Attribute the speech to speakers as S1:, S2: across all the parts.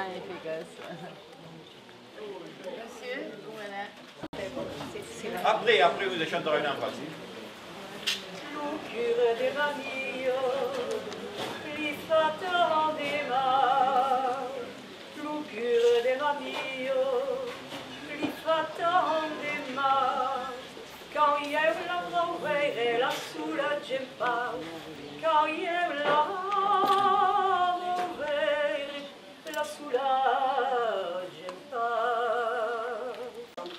S1: Magnificus.
S2: Monsieur, voilà.
S3: Après, vous chanterez une en facile.
S4: Lucure de Mario, li fattandema. Lucure de Mario, li fattandema. Quand il y a la rovere e la sulla gempa, quand il y a la rovere e la sulla gempa.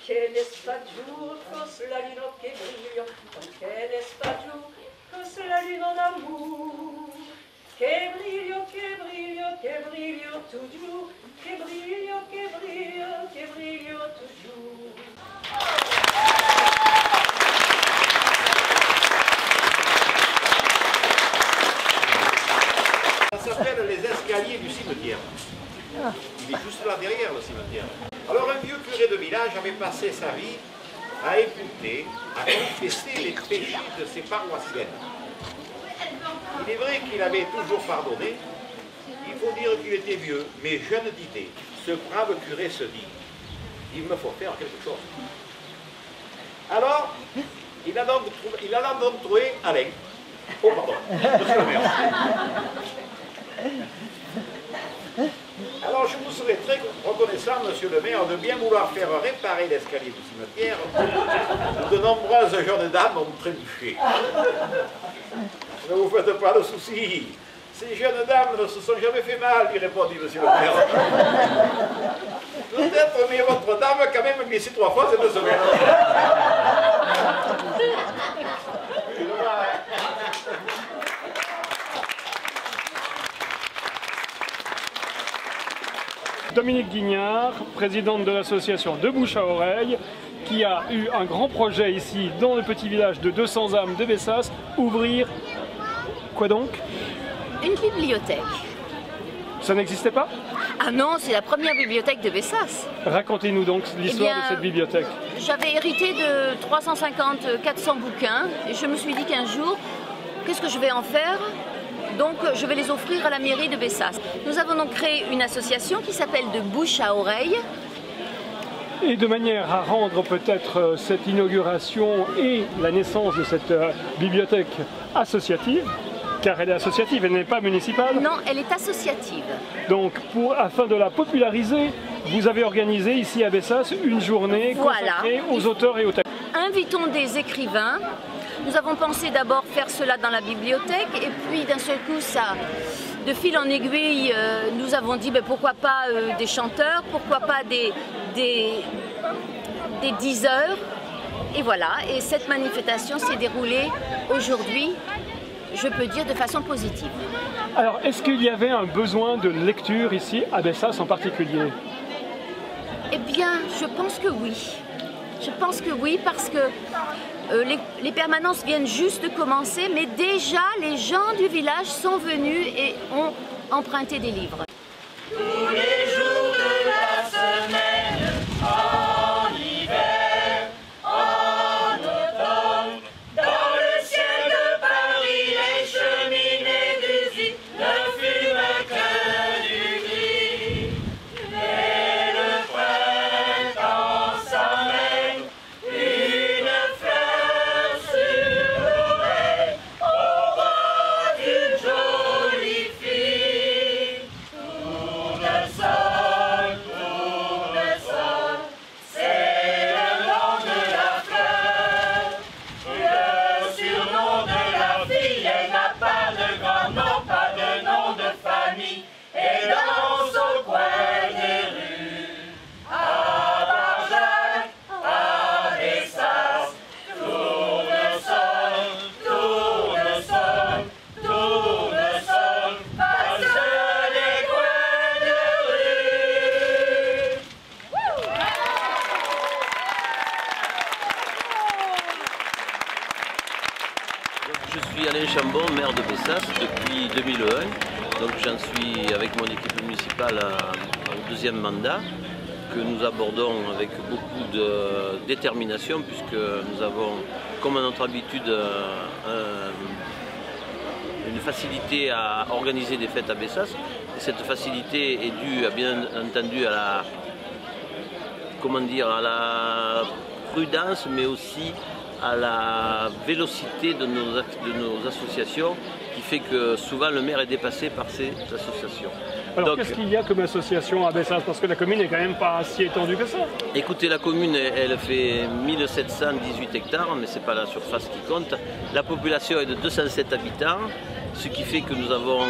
S4: Che ne sta giù, cos la lino che brillo, che ne sta giù, cos la lino d'amour. Che brillo, che brillo, che brillo toujours, che brillo, che brillo, che brillo toujours.
S3: Ça s'appelle les escaliers du cimetière. Il est juste là derrière le cimetière. Alors un vieux curé de village avait passé sa vie à écouter, à confesser les péchés de ses paroissiennes. Il est vrai qu'il avait toujours pardonné. Il faut dire qu'il était vieux, mais jeune d'idée. Ce brave curé se dit, il me faut faire quelque chose. Alors, il a donc trouvé Alain. Oh pardon, monsieur le maire. Alors je vous serais très reconnaissant, monsieur le maire, de bien vouloir faire réparer l'escalier du cimetière où de nombreuses jeunes dames ont trébuché. Ne vous faites pas de soucis. Ces jeunes dames ne se sont jamais fait mal, lui répondit monsieur le maire. Peut-être, mais votre dame a quand même glissé 3 fois cette semaine.
S5: Dominique Guignard, présidente de l'association De Bouche à Oreille, qui a eu un grand projet ici dans le petit village de 200 âmes de Bessas, ouvrir, quoi donc?
S6: Une bibliothèque.
S5: Ça n'existait pas?
S6: Ah non, c'est la première bibliothèque de Bessas.
S5: Racontez-nous donc l'histoire de cette bibliothèque.
S6: J'avais hérité de 350-400 bouquins et je me suis dit qu'un jour, qu'est-ce que je vais en faire? Donc je vais les offrir à la mairie de Bessas. Nous avons donc créé une association qui s'appelle De Bouche à Oreille.
S5: Et de manière à rendre peut-être cette inauguration et la naissance de cette bibliothèque associative, car elle est associative, elle n'est pas municipale.
S6: Non, elle est associative.
S5: Donc afin de la populariser, vous avez organisé ici à Bessas une journée consacrée aux auteurs et aux textes.
S6: Invitons des écrivains. Nous avons pensé d'abord faire cela dans la bibliothèque et puis d'un seul coup, ça, de fil en aiguille, nous avons dit pourquoi pas des chanteurs, pourquoi pas des diseurs. Et voilà, et cette manifestation s'est déroulée aujourd'hui, je peux dire, de façon positive.
S5: Alors, est-ce qu'il y avait un besoin de lecture ici à Bessas en particulier?
S6: Eh bien, je pense que oui. Je pense que oui, parce que les permanences viennent juste de commencer, mais déjà les gens du village sont venus et ont emprunté des livres.
S4: Tous les jours de la semaine, en hiver, en automne, dans le ciel de Paris, les cheminées d'usine ne fument que du gris. Mais le printemps s'amène, une fleur sur l'oreille, au bras d'une jolie fille. Tournesol, c'est le nom de la fleur. Le surnom de la fille, elle n'a pas de grand nom, pas de nom de famille. Et dans son coin des rues, à Barjac, à Bessas, tournesol, tournesol, tournesol, passe les coins de rue.
S7: Je suis Alain Chambon, maire de Bessas depuis 2001. Donc j'en suis avec mon équipe municipale au 2e mandat que nous abordons avec beaucoup de détermination puisque nous avons, comme à notre habitude, une facilité à organiser des fêtes à Bessas. Et cette facilité est due, bien entendu, à la, comment dire, à la prudence, mais aussi à la vélocité de nos associations, qui fait que souvent le maire est dépassé par ces associations.
S5: Alors qu'est-ce qu'il y a comme association à Bessas? Parce que la commune n'est quand même pas si étendue que ça.
S7: Écoutez, la commune, elle fait 1718 hectares, mais ce n'est pas la surface qui compte. La population est de 207 habitants, ce qui fait que nous avons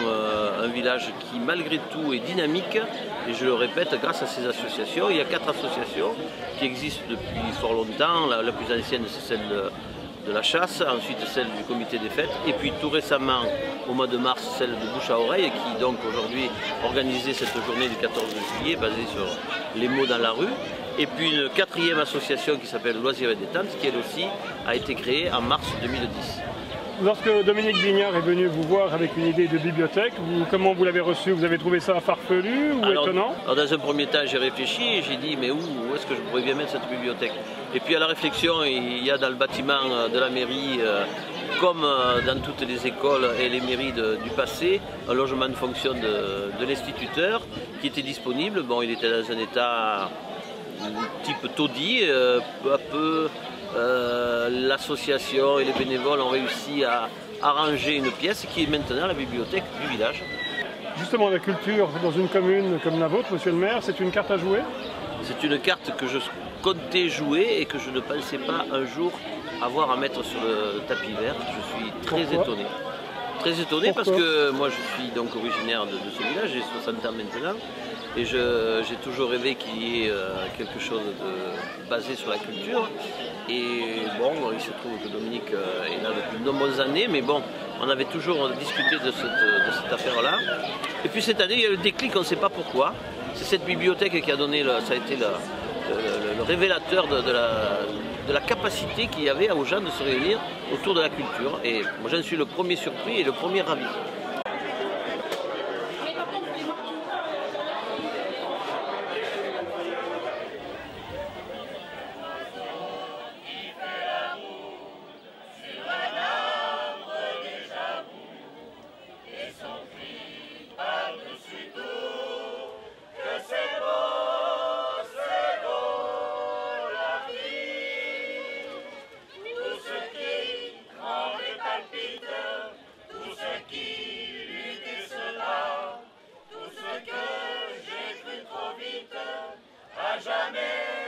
S7: un village qui, malgré tout, est dynamique. Et je le répète, grâce à ces associations, il y a 4 associations qui existent depuis fort longtemps. La plus ancienne, c'est celle de la chasse, ensuite celle du comité des fêtes, et puis tout récemment, au mois de mars, celle de bouche à oreille, qui donc aujourd'hui organisait cette journée du 14 juillet, basée sur les mots dans la rue. Et puis une 4e association qui s'appelle Loisirs et Détente, qui elle aussi a été créée en mars 2010.
S5: Lorsque Dominique Guignard est venu vous voir avec une idée de bibliothèque, comment vous l'avez reçu? Vous avez trouvé ça farfelu ou étonnant?
S7: Alors dans un premier temps, j'ai réfléchi et j'ai dit mais où est-ce que je pourrais bien mettre cette bibliothèque? Et puis à la réflexion, il y a dans le bâtiment de la mairie, comme dans toutes les écoles et les mairies du passé, un logement de fonction de l'instituteur qui était disponible. Bon, il était dans un état type taudis, peu à peu. L'association et les bénévoles ont réussi à arranger une pièce qui est maintenant la bibliothèque du village.
S5: Justement, la culture dans une commune comme la vôtre, monsieur le maire, c'est une carte à jouer?
S7: C'est une carte que je comptais jouer et que je ne pensais pas un jour avoir à mettre sur le tapis vert. Je suis très étonné. Très étonné. Pourquoi? Parce que moi je suis donc originaire de ce village, j'ai 60 ans maintenant. Et j'ai toujours rêvé qu'il y ait quelque chose de basé sur la culture. Et bon, il se trouve que Dominique est là depuis de nombreuses années, mais bon, on avait toujours discuté de cette affaire-là. Et puis cette année, il y a le déclic, on ne sait pas pourquoi. C'est cette bibliothèque qui a donné, ça a été le révélateur de la capacité qu'il y avait aux gens de se réunir autour de la culture. Et moi j'en suis le premier surpris et le premier ravi.
S4: Jamais